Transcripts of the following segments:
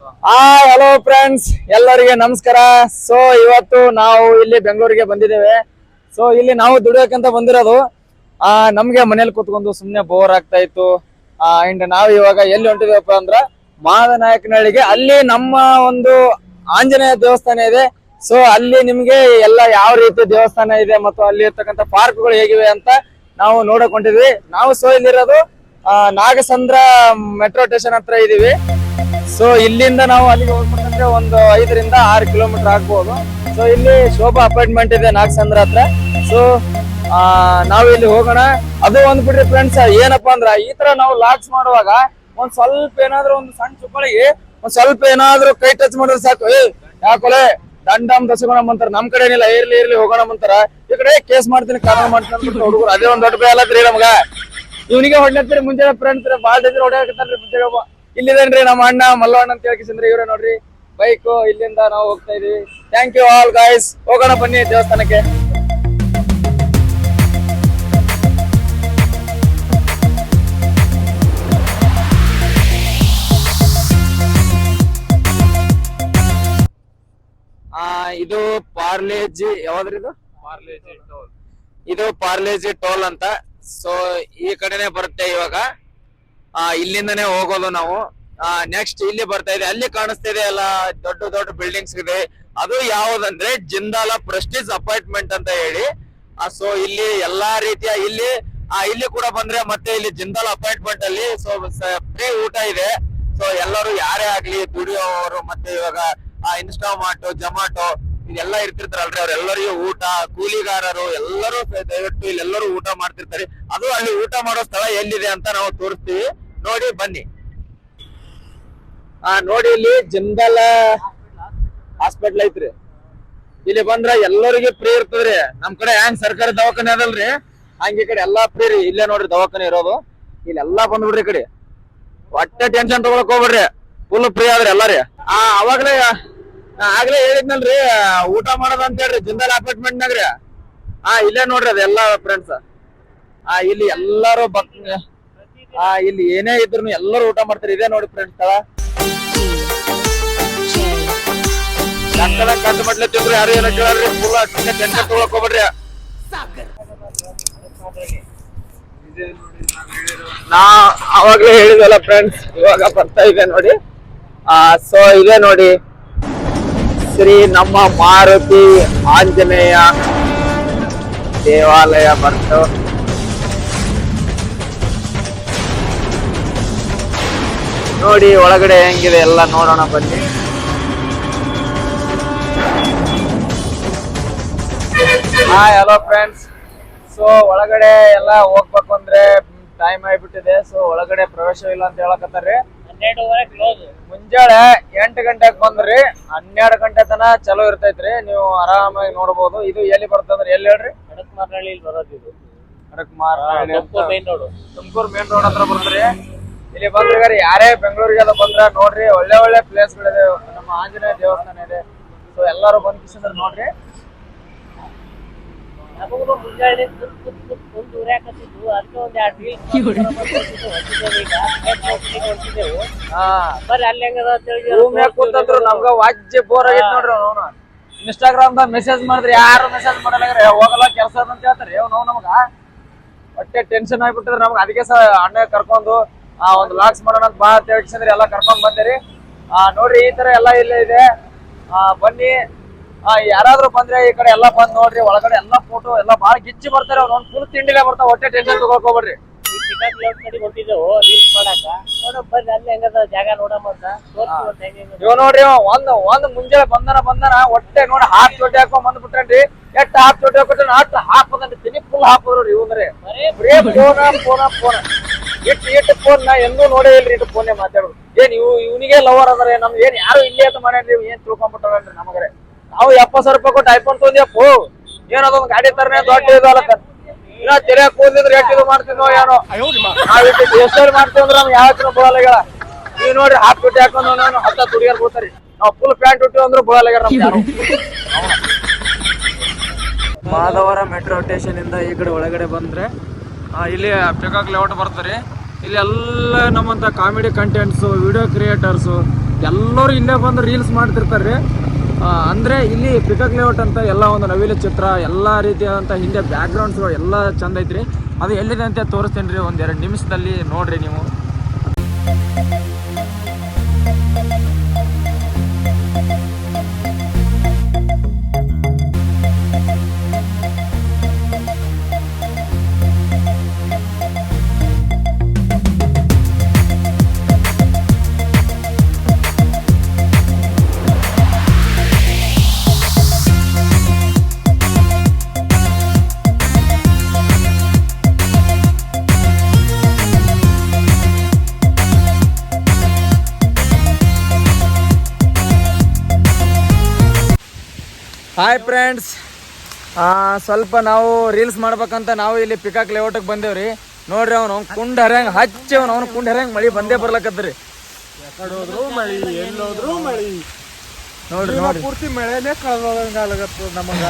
Hello friends, ಎಲ್ಲರಿಗೆ ನಮಸ್ಕಾರ. So ಇವತ್ತು ನಾವು ಇಲ್ಲಿ ಬೆಂಗಳೂರಿಗೆ ಬಂದಿದ್ದೇವೆ. ಸೊ ಇಲ್ಲಿ ನಾವು ದುಡಿಯೋಕಂತ ಬಂದಿರೋದು. ನಮ್ಗೆ ಮನೇಲಿ ಕೂತ್ಕೊಂಡು ಸುಮ್ನೆ ಬೋರ್ ಆಗ್ತಾ ಇತ್ತು. ಅಂಡ್ ನಾವು ಇವಾಗ ಎಲ್ಲಿ ಹೊಂಟಿದೇವಪ್ಪ ಅಂದ್ರ ಮಾದನಾಯಕನಹಳ್ಳಿಗೆ. ಅಲ್ಲಿ ನಮ್ಮ ಒಂದು ಆಂಜನೇಯ ದೇವಸ್ಥಾನ ಇದೆ. ಸೊ ಅಲ್ಲಿ ನಿಮ್ಗೆ ಎಲ್ಲ ಯಾವ ರೀತಿ ದೇವಸ್ಥಾನ ಇದೆ ಮತ್ತು ಅಲ್ಲಿ ಇರ್ತಕ್ಕಂಥ ಪಾರ್ಕ್ಗಳು ಹೇಗಿವೆ ಅಂತ ನಾವು ನೋಡಕ್ ಹೊಂಟಿದ್ವಿ. ನಾವು ಸೊ ಇಲ್ಲಿರೋದು ನಾಗಸಂದ್ರ ಮೆಟ್ರೋ ಸ್ಟೇಷನ್ ಹತ್ರ ಇದೀವಿ. ಸೊ ಇಲ್ಲಿಂದ ನಾವು ಅಲ್ಲಿಗೆ ಹೋಗ್ಬೇಕಂದ್ರೆ ಒಂದು 5 ರಿಂದ 6 ಕಿಲೋಮೀಟರ್ ಆಗ್ಬಹುದು. ಸೊ ಇಲ್ಲಿ ಶೋಭಾ ಅಪಾರ್ಟ್ಮೆಂಟ್ ಇದೆ ನಾಗಸಂದ್ರ ಹತ್ರ. ಸೊ ನಾವು ಇಲ್ಲಿ ಹೋಗೋಣ. ಅದು ಒಂದ್ ಬಿಡ್ರಿ ಫ್ರೆಂಡ್ಸ್, ಏನಪ್ಪಾ ಅಂದ್ರ ಈ ತರ ನಾವು ಲಾಕ್ಸ್ ಮಾಡುವಾಗ ಒಂದ್ ಸ್ವಲ್ಪ ಏನಾದ್ರು ಒಂದು ಸಣ್ಣ ಚುಕ್ಕಳಿಗೆ ಒಂದ್ ಸ್ವಲ್ಪ ಏನಾದ್ರು ಕೈ ಟಚ್ ಮಾಡಿದ್ರೆ ಸಾಕು, ಯಾಕೊಲೆ ದಂಡಮ್ ದಸಗೋಣ ಅಂತಾರ. ನಮ್ ಕಡೆ ಏನಿಲ್ಲ, ಇರ್ಲಿ ಹೋಗೋಣ ಅಂತಾರ. ಈ ಕಡೆ ಕೇಸ್ ಮಾಡ್ತೀನಿ, ಕಾನೂನು ಮಾಡ್ತೀನಿ ಅಂತ ಹುಡುಗರು. ಅದೇ ಒಂದ್ ದೊಡ್ಡ ಭಯ ಅಲ್ಲತ್ರಿ ನಮ್ಗ. ಇವನಿಗೆ ಹೊಡ್ಲತ್ತೀರಿ ಮುಂಜಾನೆ ಫ್ರೆಂಡ್ಸ್ ಬಾಳ ಡೇಂಜರ್ ಹೊಡ್ಯಾಕತ್ತಾನ್ರಿ ಮುಂಜಾನೆ. ಇಲ್ಲಿದೇನ್ರಿ ನಮ್ಮ ಅಣ್ಣ ಮಲ್ಲವಣ್ಣ ಅಂತ ಹೇಳ್ಕಿಸಂದ್ರೆ ಇವ್ರೆ ನೋಡ್ರಿ ಬೈಕ್. ಇಲ್ಲಿಂದ ನಾವು ಹೋಗ್ತಾ ಇದೀವಿ. Thank you all guys. ಹೋಗೋಣ ಬನ್ನಿ ದೇವಸ್ಥಾನಕ್ಕೆ. ಇದು ಪಾರ್ಲೇಜಿ ಯಾವ್ದ್ರಿ ಇದು? ಇದು ಪಾರ್ಲೇಜಿ ಟೋಲ್ ಅಂತ. ಸೊ ಈ ಕಡೆನೆ ಬರುತ್ತೆ ಇವಾಗ. ಇಲ್ಲಿಂದನೇ ಹೋಗೋದು ನಾವು. ನೆಕ್ಸ್ಟ್ ಇಲ್ಲಿ ಬರ್ತಾ ಇದೆ, ಅಲ್ಲಿ ಕಾಣಿಸ್ತಾ ಇದೆ ಎಲ್ಲ ದೊಡ್ಡ ದೊಡ್ಡ ಬಿಲ್ಡಿಂಗ್ಸ್ ಇದೆ. ಅದು ಯಾವ್ದಂದ್ರೆ ಜಿಂದಾಲ ಪ್ರೆಸ್ಟೀಜ್ ಅಪಾರ್ಟ್ಮೆಂಟ್ ಅಂತ ಹೇಳಿ. ಸೊ ಇಲ್ಲಿ ಎಲ್ಲಾ ರೀತಿಯ ಇಲ್ಲಿ ಕೂಡ ಬಂದ್ರೆ ಮತ್ತೆ ಇಲ್ಲಿ ಜಿಂದಾಲ್ ಅಪಾರ್ಟ್ಮೆಂಟ್ ಅಲ್ಲಿ ಸೊ ಫ್ರೀ ಊಟ ಇದೆ. ಸೊ ಎಲ್ಲರೂ ಯಾರೇ ಆಗ್ಲಿ ದುಡಿಯೋವರು ಮತ್ತೆ ಇವಾಗ ಇನ್ಸ್ಟಾಮಾರ್ಟ್ ಜೊಮ್ಯಾಟೊ ಇದೆಲ್ಲ ಇರ್ತಿರ್ತಾರಲ್ರಿ, ಅವ್ರೆಲ್ಲರಿಗೂ ಊಟ, ಕೂಲಿಗಾರರು ಎಲ್ಲರೂ ದಯವಿಟ್ಟು ಇಲ್ಲೆಲ್ಲರೂ ಊಟ ಮಾಡ್ತಿರ್ತಾರೆ. ಅದು ಅಲ್ಲಿ ಊಟ ಮಾಡೋ ಸ್ಥಳ ಎಲ್ಲಿದೆ ಅಂತ ನಾವು ತೋರಿಸ್ತೀವಿ, ನೋಡಿ ಬನ್ನಿ. ನೋಡಿ ಇಲ್ಲಿ ಜಿಂದಾಲ್ ಹಾಸ್ಪಿಟಲ್ ಐತ್ರಿ. ಇಲ್ಲಿ ಬಂದ್ರ ಎಲ್ಲರಿಗೂ ಫ್ರೀ ಇರ್ತದ್ರಿ. ನಮ್ ಕಡೆ ಹೆಂಗ್ ಸರ್ಕಾರಿ ದವಾಖಾನೆ ಅದಲ್ರಿ, ಹಂಗ ಈ ಕಡೆ ಎಲ್ಲಾ ಫ್ರೀ ರೀ. ಇಲ್ಲೇ ನೋಡ್ರಿ ದವಾಖಾನೆ ಇರೋದು. ಇಲ್ಲೆಲ್ಲಾ ಬಂದ್ಬಿಡ್ರಿ. ಈ ಕಡೆ ಒಟ್ಟೆ ಟೆನ್ಷನ್ ತಗೊಳಕ್ ಹೋಗ್ಬಿಡ್ರಿ, ಫುಲ್ ಫ್ರೀ ಆದ್ರಿ ಎಲ್ಲಾರಿ. ಆಗ್ಲೇ ಹೇಳಿದ್ನಲ್ರಿ ಊಟ ಮಾಡೋದ್ ಅಂತ ಹೇಳ್ರಿ ಜಿಂದಾಲ್ ಅಪಾರ್ಟ್ಮೆಂಟ್ ನಾಗ್ರಿ. ಇಲ್ಲೇ ನೋಡ್ರಿ ಅದೆಲ್ಲಾ ಫ್ರೆಂಡ್ಸ್. ಇಲ್ಲಿ ಎಲ್ಲಾರು ಇಲ್ಲಿ ಏನೇ ಇದ್ರು ಎಲ್ಲರೂ ಊಟ ಮಾಡ್ತಾರೆ. ಇದೇ ನೋಡಿ ಫ್ರೆಂಡ್ಸ್ ಸ್ಥಳ. ಕಂಡು ಮಾಡ್ಲತ್ತಿದ್ರು, ಯಾರು ಏನೋ ಕೇಳ್ರಿ, ಫುಲ್ ಟೆನ್ಷನ್ ತಗೊಳಕ್ ಹೋಗ್ಬಿಡ್ರಿ. ನಾ ಅವಾಗ್ಲೇ ಹೇಳಿದ್ವಲ್ಲ ಫ್ರೆಂಡ್ಸ್, ಇವಾಗ ಬರ್ತಾ ಇದೆ ನೋಡಿ. ಸೊ ಇದೆ ನೋಡಿ ಶ್ರೀ ನಮ್ಮ ಮಾರುತಿ ಆಂಜನೇಯ ದೇವಾಲಯ ಬರ್ತು. ನೋಡಿ ಒಳಗಡೆ ಹೆಂಗಿದೆ ಎಲ್ಲ ನೋಡೋಣ ಬನ್ನಿ. Hello friends. ಸೊ ಒಳಗಡೆ ಎಲ್ಲ ಹೋಗ್ಬೇಕು ಅಂದ್ರೆ ಟೈಮ್ ಆಗಿಬಿಟ್ಟಿದೆ. ಸೊ ಒಳಗಡೆ ಪ್ರವೇಶವಿಲ್ಲ ಅಂತ ಹೇಳಕತ್ತಾರ್ರಿ. 12:30 ಕ್ಲೋಸ್. ಮುಂಜಾನೆ 8 ಗಂಟೆಗೆ ಬಂದ್ರಿ, 12 ಗಂಟೆ ತನ ಚಲೋ ಇರ್ತೈತ್ರಿ. ನೀವು ಆರಾಮಾಗಿ ನೋಡ್ಬೋದು. ಇದು ಎಲ್ಲಿ ಬರ್ತಂದ್ರೆ ಎಲ್ಲಿ ಹೇಳ್ರಿ? ಅಡಕಮಾರನಹಳ್ಳಿ ಬರೋದು. ಇದು ಅಡಕಮಾರನಹಳ್ಳಿ ತುಮಕೂರು ಮೇನ್ ರೋಡ್ ಹತ್ರ ಬರ್ತೀರಿ. ಇಲ್ಲಿ ಬಂದ್ರಿ ಯಾರೇ ಬೆಂಗಳೂರಿಗೆ ಅದ ಬಂದ್ರ ನೋಡ್ರಿ, ಒಳ್ಳೆ ಒಳ್ಳೆ ಪ್ಲೇಸ್ ಗಳಿದೆ. ನಮ್ಮ ಆಂಜನೇಯ ದೇವಸ್ಥಾನ ಇದೆ. ಸೊ ಎಲ್ಲಾರು ಬಂದ್ ಕಿಸಿದ್ರೆ ನೋಡ್ರಿ. ನಮ್ಗ ವಾಜ್ಯ ಬೋರ್ ಆಗೈತಿ ನೋಡ್ರಿ. ಅವನು ಇನ್ಸ್ಟಾಗ್ರಾಮ್ ದಾಗ ಮೆಸೇಜ್ ಮಾಡಿದ್ರಿ, ಯಾರು ಮೆಸೇಜ್ ಮಾಡಲ್ಲ, ಹೋಗಲ್ಲ ಕೆಲಸ ಅಂತ ಹೇಳ್ತಾರೆ. ನಮಗ ಹೊಟ್ಟೆ ಟೆನ್ಷನ್ ಆಗ್ಬಿಟ್ಟಿದ್ರೆ ನಮ್ಗೆ. ಅದಕ್ಕೆ ಅಣ್ಣ ಕರ್ಕೊಂಡು ಒಂದು ಲಾಕ್ಸ್ ಮಾಡೋಣ ಅಂತ ಬಾ ಅಂತ ಹೇಳ್ಸಿದ್ರಿ, ಎಲ್ಲ ಕರ್ಕೊಂಡ್ ಬಂದಿರಿ. ನೋಡ್ರಿ ಈ ತರ ಎಲ್ಲಾ ಇಲ್ಲೇ ಇದೆ. ಬನ್ನಿ, ಯಾರಾದ್ರೂ ಬಂದ್ರೆ ಈ ಕಡೆ ಎಲ್ಲಾ ಬಂದ್ ನೋಡ್ರಿ. ಒಳಗಡೆ ಎಲ್ಲಾ ಫೋಟೋ ಎಲ್ಲಾ ಬಾಳ ಗಿಚ್ಚಿ ಬರ್ತಾರೆ. ಅವ್ರು ಫುಲ್ ತಿಂಡಿಲೇ ಬರ್ತಾವ. ಹೊಟ್ಟೆ ಟೆನ್ಷನ್ ತಗೊಳ್ಕೋಬೇಡ್ರಿ. ಇವ್ ನೋಡ್ರಿ ಒಂದ್ ಮುಂಜಾನೆ ಬಂದನ ಹೊಟ್ಟೆ ನೋಡಿ ಹಾಫ್ ಚೋಟಿ ಹಾಕೊಂಡ್ ಬಂದ್ಬಿಟ್ರೇನ್ರಿ. ಎಷ್ಟ್ ಹಾಫ್ ಚೋಟಿ ಹಾಕೊಟ್ರೆ ಅಷ್ಟ್ ಹಾಕೋದನ್ರಿ, ತಿನಿ ಫುಲ್ ಹಾಕೋದ್ರಿ. ಇವ್ರಿ ಫೋನ್ ಇಟ್ಟು ಫೋನ್ ನಾ ಎಂದೂ ನೋಡೇ ಇಲ್ರಿ. ಇಟ್ಟು ಫೋನ್ ಮಾತಾಡೋದು ಏನ್ ಇವನಿಗೆ ಲವರ್ ಅದ್ರ ನಮ್ ಏನ್ ಯಾರು ಇಲ್ಲಿ ಅಂತ ಮಾಡ್ಯಾನ್ರಿ. ಏನ್ ತಿಳ್ಕೊಂಡ್ಬಿಟ್ಟಾರನ್ರಿ ನಮಗ್ರೆ. ನಾವು 70,000 ರೂಪಾಯಿ ಕೊಟ್ಟು ಐಫೋನ್ ತೊಂದ್ಯಪ್ಪು, ಏನದೊಂದ್ ಗಾಡಿ ತರನೇ ದೊಡ್ಡ ಇದು ಅಲ್ಲಕ್ಕ. ಇನ್ನ ತೆರೆ ಕೂದಿದ್ರೆ ಎಷ್ಟು ಇದು ಮಾಡ್ತಿದ್ನೋ ಏನೋ. ನಾವ್ ಎಷ್ಟು ಮಾಡ್ತೀವಿ ಅಂದ್ರೆ ನಮ್ಗೆ ಯಾವ ಬೀಳಲ್ಲ. ನೀವ್ ನೋಡ್ರಿ ಹಾಫ್ ಚುಟ್ಟಿ ಹಾಕೊಂಡು 10 ಹುಡುಗಿಯರ್ ಬಿಡ್ತಾರಿ. ನಾವ್ ಫುಲ್ ಪ್ಯಾಂಟ್ ಹುಟ್ಟಿ ಅಂದ್ರೆ ಬೀಳಲ್ಲ ನಮ್ಗೆ ಯಾರು. ಮಾಧವರ ಮೆಟ್ರೋ ಸ್ಟೇಷನ್ ಇಂದ ಈ ಕಡೆ ಒಳಗಡೆ ಬಂದ್ರೆ ಇಲ್ಲಿ ಪೆಕಾಕ್ ಲೇಔಟ್ ಬರ್ತಾರೆ. ಇಲ್ಲಿ ಎಲ್ಲ ನಮ್ಮಂತ ಕಾಮಿಡಿ ಕಂಟೆಂಟ್ಸು, ವಿಡಿಯೋ ಕ್ರಿಯೇಟರ್ಸು, ಎಲ್ಲರೂ ಇಲ್ಲೇ ಬಂದು ರೀಲ್ಸ್ ಮಾಡ್ತಿರ್ತಾರೆ. ಅಂದರೆ ಇಲ್ಲಿ ಪಿಕಾಕ್ ಲೇಔಟ್ ಅಂತ ಎಲ್ಲ ಒಂದು ನವಿಲು ಚಿತ್ರ ಎಲ್ಲ ರೀತಿಯಾದಂಥ ಹಿಂದೆ ಬ್ಯಾಕ್ಗ್ರೌಂಡ್ಸ್ಗಳು ಎಲ್ಲ ಚಂದ ಐತ್ರಿ. ಅದು ಎಲ್ಲಿದೆ ಅಂತ ತೋರಿಸ್ತೇನೆ ರೀ, ಒಂದು 2 ನಿಮಿಷದಲ್ಲಿ ನೋಡ್ರಿ ನೀವು. ಹಾಯ್ ಫ್ರೆಂಡ್ಸ್, ಸ್ವಲ್ಪ ನಾವು ರೀಲ್ಸ್ ಮಾಡ್ಬೇಕಂತ ನಾವು ಇಲ್ಲಿ ಪಿಕಾಕ್ ಲೇಔಟಿಗೆ ಬಂದೇವ್ರಿ. ನೋಡ್ರಿ ಅವ್ನು ಕುಂಡ್ ಹರ್ಯಂಗೆ ಹಚ್ಚಿ ಅವ್ನು ಕುಂಡ್ ಹರ್ಯಂಗೆ ಮಳಿ ಬಂದೇ ಬರ್ಲಕತ್ರಿ. ಮಳಿ ಎಲ್ಲೋದ್ರು ಮಳಿ ನೋಡ್ರಿ ನೋಡ್ರಿ ಪೂರ್ತಿ ಮಳೆನೇ ಕಳ್ದಂಗಾಗತ್ತ. ನಮಗ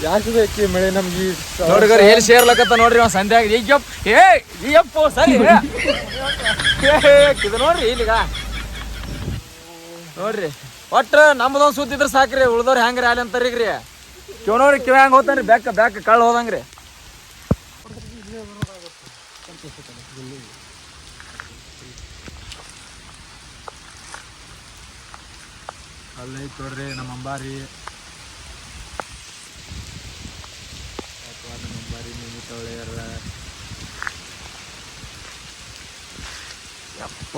ಯಾಕೆ ಬೇಕಿ ಮಳೆ ನಮ್ಗೆ? ನೋಡ್ರಿ ಎಲ್ಲಿ ಸೇರ್ಲಕತ್ತ ನೋಡ್ರಿ ಅವ್ನು ಸಂಧ್ಯಾಗ. ಈಗಪ್ಪ ಸರಿ ಇದು ನೋಡ್ರಿ ಇಲ್ಲಿಗ ನೋಡ್ರಿ. ಒಟ್ಟು ನಮ್ದೊಂದು ಸುತ್ತಿದ್ರೆ ಸಾಕ್ರಿ, ಉಳ್ದವ್ರು ಹೆಂಗ್ರಿ ಅಲ್ಲಿ ಅಂತಾರೀಗ್ರಿ. ನೋಡ್ರಿ ಕಿವ ಹೆಂಗೆ ಹೋತಾನ್ರಿ, ಬ್ಯಾಕ್ ಕಳ್ಳ ಹೋದಂಗ್ರಿ. ಅಲ್ಲೈತ್ ನೋಡ್ರಿ ನಮ್ಮ ಅಂಬಾರಿ. ನಮ್ಮ ಅಂಬಾರಿ ನಿಮಿತ್ತೊಳೆಯರ ಯಪ್ಪ